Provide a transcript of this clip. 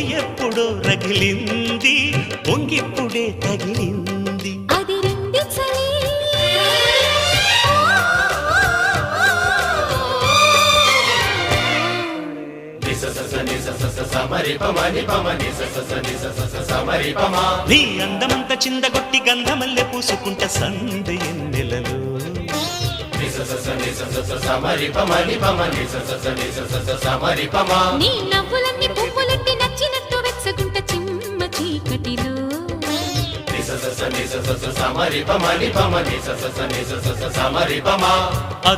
పొయ్యెప్పుడో రగిలింది పొంగిప్పుడే తగిలింది అది రండి చలి నీ అందమంత చిందగొట్టి గంధమల్లె పూసుకుంట సందు ఎన్నెలలో నీ నవ్వులన్నీ పువ్వులెట్టి నచ్చినట్టు వెచ్చగుంట చిమ్మ చీకటిలో అద